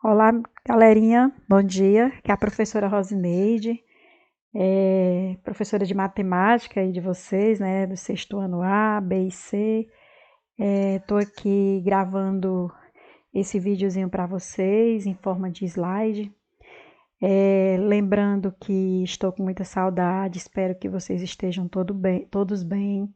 Olá, galerinha, bom dia. Aqui é a professora Rosineide, professora de matemática aí de vocês, né, do sexto ano A, B e C. Estou aqui gravando esse videozinho para vocês em forma de slide. Lembrando que estou com muita saudade, espero que vocês estejam todos bem,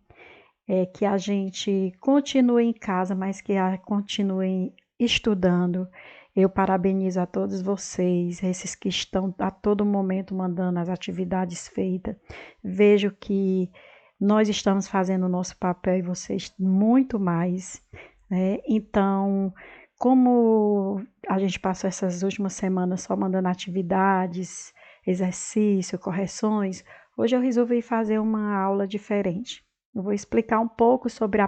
que a gente continue em casa, mas que continue estudando. Eu parabenizo a todos vocês, esses que estão a todo momento mandando as atividades feitas. Vejo que nós estamos fazendo o nosso papel e vocês muito mais, né? Então, como a gente passou essas últimas semanas só mandando atividades, exercício, correções, hoje eu resolvi fazer uma aula diferente. Eu vou explicar um pouco sobre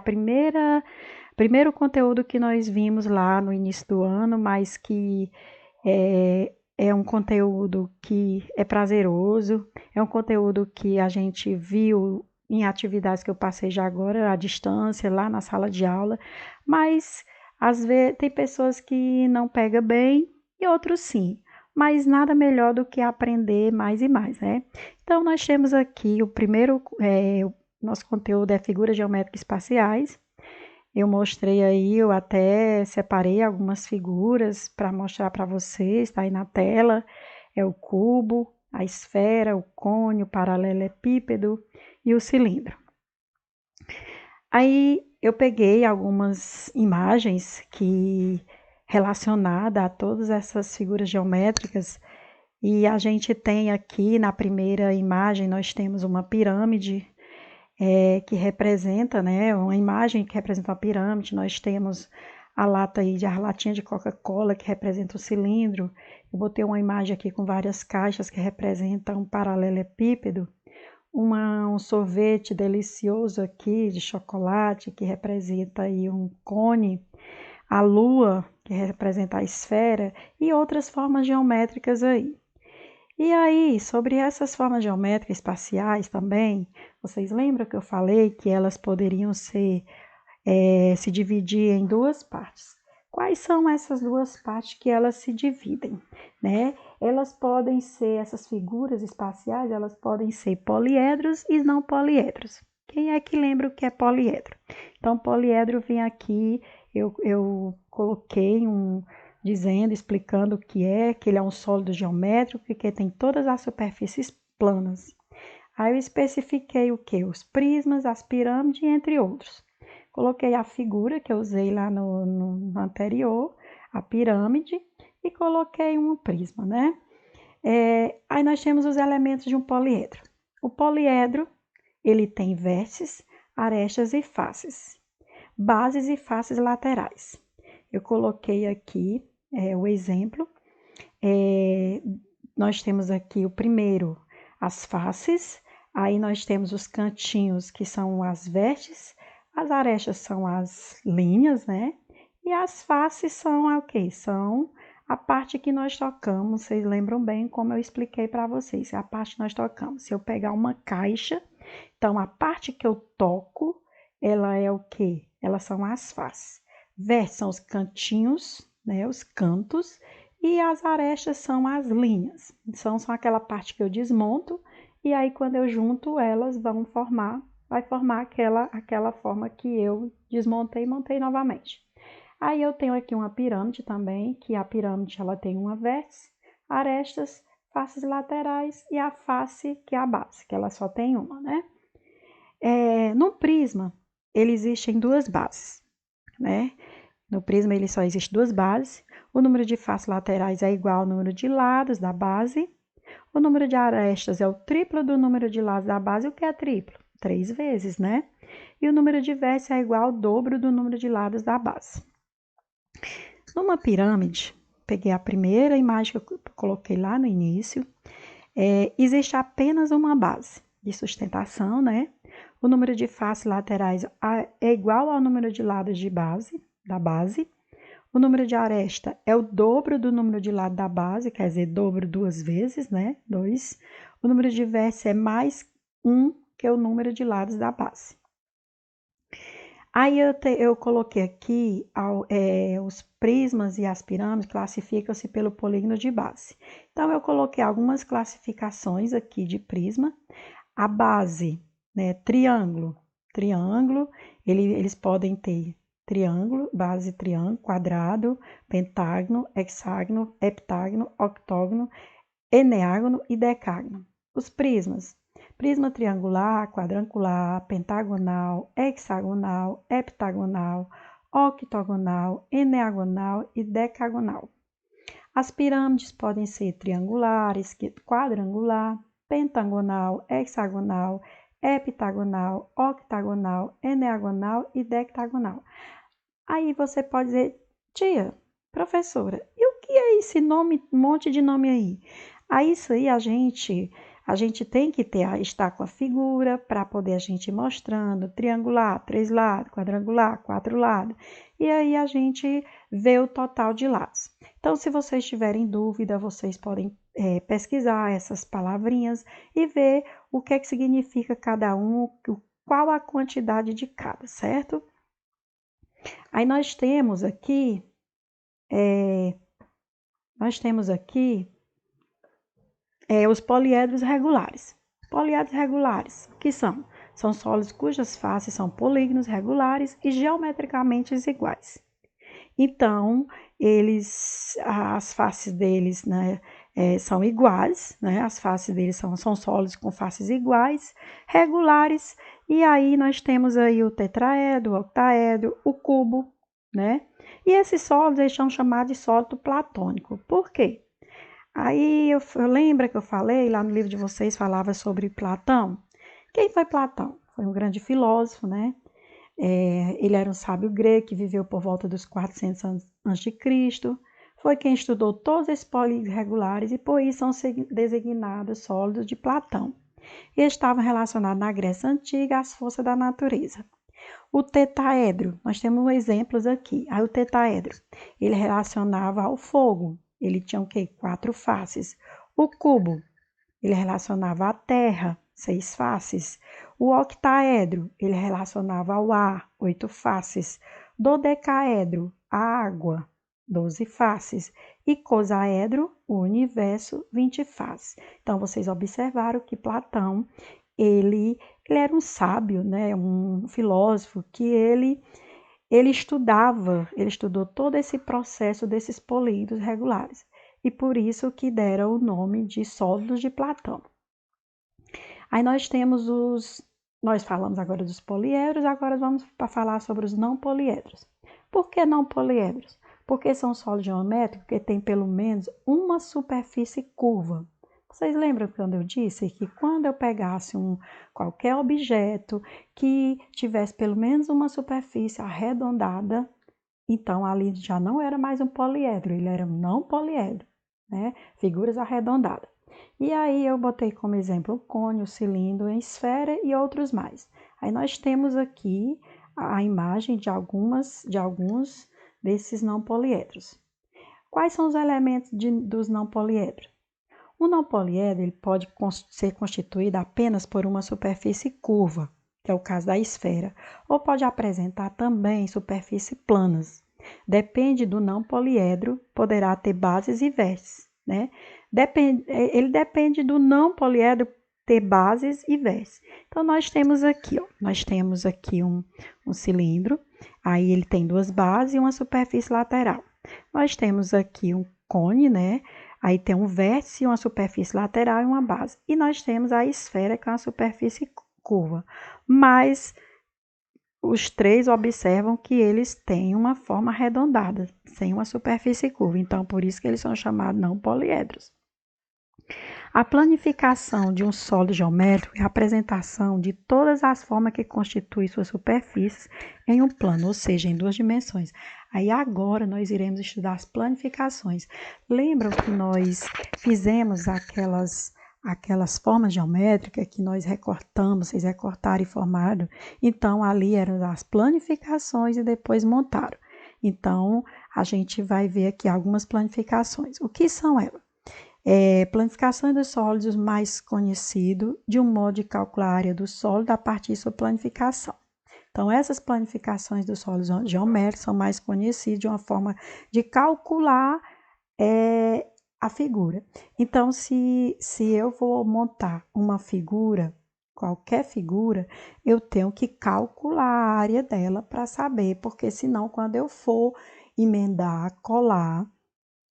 primeiro conteúdo que nós vimos lá no início do ano, mas que é um conteúdo que é prazeroso, é um conteúdo que a gente viu em atividades que eu passei já agora à distância, lá na sala de aula, mas às vezes tem pessoas que não pegam bem e outros sim. Mas nada melhor do que aprender mais e mais, né? Então, nós temos aqui o nosso conteúdo é figuras geométricas espaciais. Eu mostrei aí, eu até separei algumas figuras para mostrar para vocês, está aí na tela. É o cubo, a esfera, o cone, o paralelepípedo e o cilindro. Aí eu peguei algumas imagens que relacionadas a todas essas figuras geométricas e a gente tem aqui na primeira imagem nós temos uma pirâmide que representa, né, uma imagem que representa uma pirâmide. Nós temos a latinha de Coca-Cola que representa o cilindro. Eu botei uma imagem aqui com várias caixas que representam um paralelepípedo. Um sorvete delicioso aqui de chocolate que representa aí um cone. A lua que representa a esfera e outras formas geométricas aí. E aí, sobre essas formas geométricas espaciais também, vocês lembram que eu falei que elas poderiam se dividir em duas partes? Quais são essas duas partes que elas se dividem, né? Essas figuras espaciais, elas podem ser poliedros e não poliedros. Quem é que lembra o que é poliedro? Então, poliedro vem aqui, eu coloquei explicando o que ele é um sólido geométrico e que tem todas as superfícies planas. Aí eu especifiquei o que? Os prismas, as pirâmides, entre outros. Coloquei a figura que eu usei lá no anterior, a pirâmide, e coloquei um prisma, né? Aí nós temos os elementos de um poliedro. O poliedro, ele tem vértices, arestas e faces, bases e faces laterais. Eu coloquei aqui o exemplo. Nós temos aqui o primeiro, as faces, aí nós temos os cantinhos, que são as vértices, as arestas são as linhas, né? E as faces são o quê? São a parte que nós tocamos, vocês lembram bem como eu expliquei para vocês, é a parte que nós tocamos. Se eu pegar uma caixa, então a parte que eu toco, ela é o quê? Elas são as faces. Vértices são os cantinhos, né? Os cantos, e as arestas são as linhas. São aquela parte que eu desmonto e aí quando eu junto elas vai formar aquela forma que eu desmontei e montei novamente. Aí eu tenho aqui uma pirâmide também, que a pirâmide ela tem uma vértice, arestas, faces laterais e a face que é a base, que ela só tem uma, né? No prisma, ele existem duas bases, né? No prisma ele só existe duas bases. O número de faces laterais é igual ao número de lados da base. O número de arestas é o triplo do número de lados da base. O que é triplo? 3 vezes, né? E o número de vértices é igual ao dobro do número de lados da base. Numa pirâmide, peguei a primeira imagem que eu coloquei lá no início, existe apenas uma base de sustentação, né? O número de faces laterais é igual ao número de lados da base. O número de aresta é o dobro do número de lado da base, quer dizer, dobro duas vezes, né? 2. O número de vértices é mais 1 que o número de lados da base. Aí eu coloquei aqui os prismas e as pirâmides classificam-se pelo polígono de base. Então, eu coloquei algumas classificações aqui de prisma. A base, né, triângulo. Triângulo, eles podem ter triângulo, base triângulo, quadrado, pentágono, hexágono, heptágono, octógono, eneágono e decágono. Os prismas. Prisma triangular, quadrangular, pentagonal, hexagonal, heptagonal, octogonal, eneagonal e decagonal. As pirâmides podem ser triangulares, quadrangular, pentagonal, hexagonal, heptagonal, octagonal, eneagonal e dectagonal. Aí você pode dizer, tia, professora, e o que é esse nome, um monte de nome aí? Aí isso aí a gente tem que estar com a figura para poder a gente ir mostrando triangular, 3 lados, quadrangular, 4 lados. E aí a gente vê o total de lados. Então, se vocês tiverem dúvida, vocês podem pesquisar essas palavrinhas e ver o que é que significa cada um, qual a quantidade de cada, certo? Aí nós temos aqui, os poliedros regulares. Poliedros regulares, o que são? São sólidos cujas faces são polígonos regulares e geometricamente iguais. Então, as faces deles, né, são iguais, né? As faces deles são sólidos com faces iguais, regulares, e aí nós temos aí o tetraedro, o octaedro, o cubo, né? E esses sólidos eles são chamados de sólido platônico. Por quê? Aí eu lembro que eu falei lá no livro de vocês, falava sobre Platão. Quem foi Platão? Foi um grande filósofo, né? Ele era um sábio grego que viveu por volta dos 400 anos antes de Cristo. Foi quem estudou todos esses polígonos regulares e por isso são designados sólidos de Platão. E estavam relacionados na Grécia Antiga às forças da natureza. O tetaedro, nós temos exemplos aqui. Aí o tetaedro, ele relacionava ao fogo. Ele tinha o quê? 4 faces. O cubo, ele relacionava à terra, 6 faces. O octaedro, ele relacionava ao ar, 8 faces. Dodecaedro, a água, 12 faces. E cosaedro, o universo, 20 faces. Então, vocês observaram que Platão, ele era um sábio, né? Um filósofo que ele estudou todo esse processo desses polígonos regulares. E por isso que deram o nome de sólidos de Platão. Aí nós falamos agora dos poliedros, agora vamos falar sobre os não poliedros. Por que não poliedros? Porque são sólidos geométricos que têm pelo menos uma superfície curva. Vocês lembram quando eu disse que quando eu pegasse qualquer objeto que tivesse pelo menos uma superfície arredondada, então ali já não era mais um poliedro, ele era um não poliedro, né? Figuras arredondadas. E aí eu botei como exemplo o cone, o cilindro, a esfera e outros mais. Aí nós temos aqui a imagem de alguns desses não poliedros. Quais são os elementos dos não poliedros? O não poliedro ele pode ser constituído apenas por uma superfície curva, que é o caso da esfera, ou pode apresentar também superfícies planas. Depende do não poliedro, poderá ter bases e vértices, né? Ele depende do não poliedro ter bases e vértices. Então, nós temos aqui um cilindro, aí ele tem 2 bases e uma superfície lateral. Nós temos aqui um cone, né? Aí tem um vértice, uma superfície lateral e uma base. E nós temos a esfera com a superfície curva. Mas os 3 observam que eles têm uma forma arredondada, sem uma superfície curva. Então, por isso que eles são chamados não poliedros. A planificação de um sólido geométrico é a apresentação de todas as formas que constituem suas superfícies em um plano, ou seja, em 2 dimensões. Aí agora nós iremos estudar as planificações. Lembram que nós fizemos aquelas formas geométricas que nós recortamos, vocês recortaram e formaram? Então, ali eram as planificações e depois montaram. Então, a gente vai ver aqui algumas planificações. O que são elas? Planificação dos sólidos mais conhecido de um modo de calcular a área do sólido a partir de sua planificação. Então, essas planificações dos sólidos geométricos são mais conhecidas de uma forma de calcular a figura. Então, se eu vou montar uma figura, qualquer figura, eu tenho que calcular a área dela para saber, porque senão, quando eu for emendar, colar,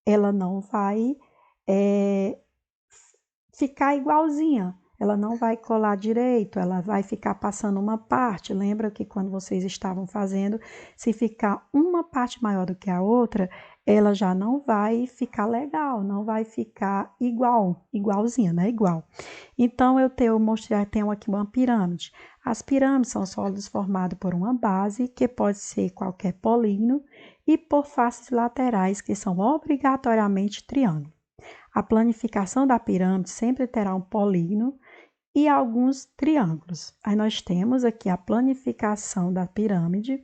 ela não vai ficar igualzinha. Ela não vai colar direito, ela vai ficar passando uma parte. Lembra que quando vocês estavam fazendo, se ficar uma parte maior do que a outra, ela já não vai ficar legal, não vai ficar igualzinha, né? Igual. Então, eu tenho aqui uma pirâmide. As pirâmides são sólidos formados por uma base, que pode ser qualquer polígono, e por faces laterais, que são obrigatoriamente triângulos. A planificação da pirâmide sempre terá um polígono e alguns triângulos. Aí nós temos aqui a planificação da pirâmide.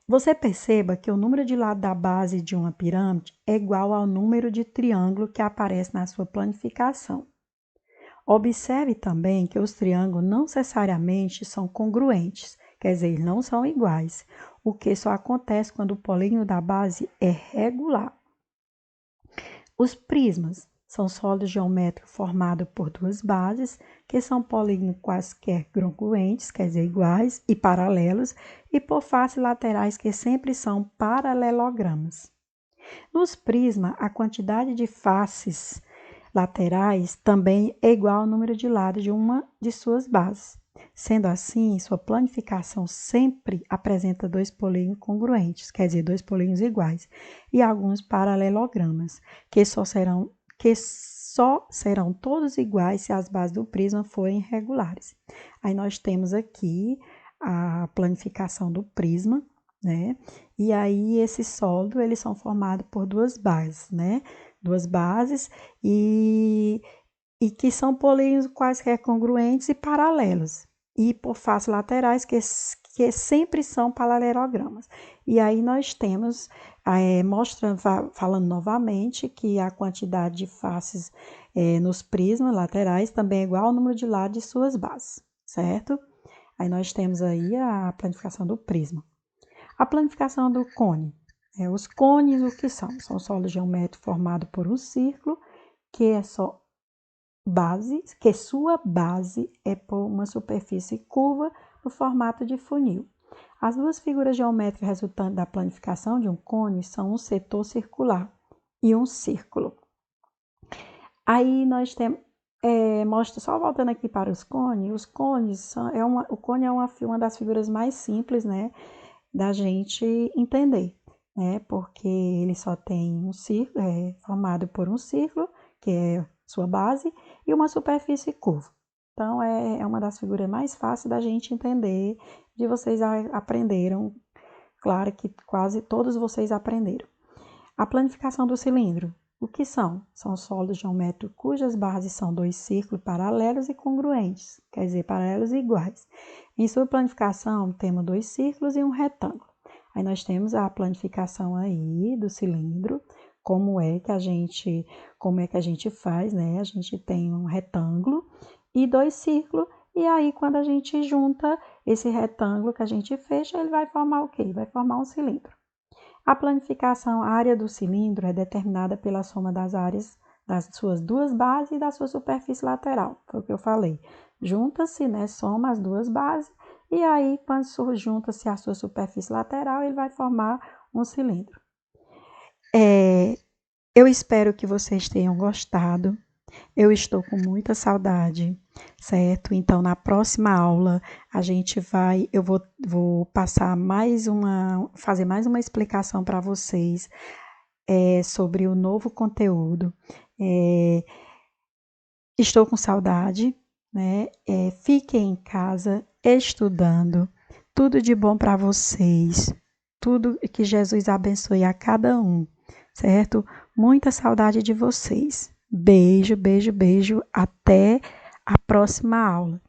Você perceba que o número de lados da base de uma pirâmide é igual ao número de triângulo que aparece na sua planificação. Observe também que os triângulos não necessariamente são congruentes, quer dizer, não são iguais, o que só acontece quando o polígono da base é regular. Os prismas são sólidos geométricos formados por duas bases, que são polígonos quaisquer congruentes, quer dizer, iguais e paralelos, e por faces laterais, que sempre são paralelogramas. Nos prismas, a quantidade de faces laterais também é igual ao número de lados de uma de suas bases. Sendo assim, sua planificação sempre apresenta dois polígonos congruentes, quer dizer, dois polígonos iguais, e alguns paralelogramas, que só serão todos iguais se as bases do prisma forem regulares. Aí nós temos aqui a planificação do prisma, né? E aí esses sólidos, eles são formados por duas bases, né? Duas bases e que são polígonos quaisquer congruentes e paralelos, e por faces laterais, que sempre são paralelogramas. E aí nós temos, falando novamente, que a quantidade de faces nos prismas laterais também é igual ao número de lados de suas bases, certo? Aí nós temos aí a planificação do prisma. A planificação do cone. Os cones, o que são? São sólidos geométricos formados por um círculo, que sua base é por uma superfície curva no formato de funil. As duas figuras geométricas resultantes da planificação de um cone são um setor circular e um círculo. Aí nós temos, só voltando aqui para os cones o cone é uma das figuras mais simples, né, da gente entender, né, porque ele só tem um círculo, formado por um círculo, que é sua base, e uma superfície curva. Então, é uma das figuras mais fáceis da gente entender, de vocês aprenderam, claro que quase todos vocês aprenderam. A planificação do cilindro. O que são? São sólidos geométricos cujas bases são dois círculos paralelos e congruentes, quer dizer, paralelos e iguais. Em sua planificação, temos dois círculos e um retângulo. Aí nós temos a planificação aí do cilindro, como é que a gente faz, né? A gente tem um retângulo e dois círculos, e aí quando a gente junta esse retângulo que a gente fecha, ele vai formar o quê? Vai formar um cilindro. A planificação, a área do cilindro é determinada pela soma das áreas das suas duas bases e da sua superfície lateral, foi o que eu falei. Junta-se, né? Soma as duas bases, e aí quando junta-se a sua superfície lateral, ele vai formar um cilindro. Eu espero que vocês tenham gostado. Eu estou com muita saudade, certo? Então, na próxima aula, eu vou fazer mais uma explicação para vocês sobre o novo conteúdo. Estou com saudade, né? Fiquem em casa estudando. Tudo de bom para vocês. Tudo que Jesus abençoe a cada um, certo? Muita saudade de vocês. Beijo, beijo, beijo. Até a próxima aula.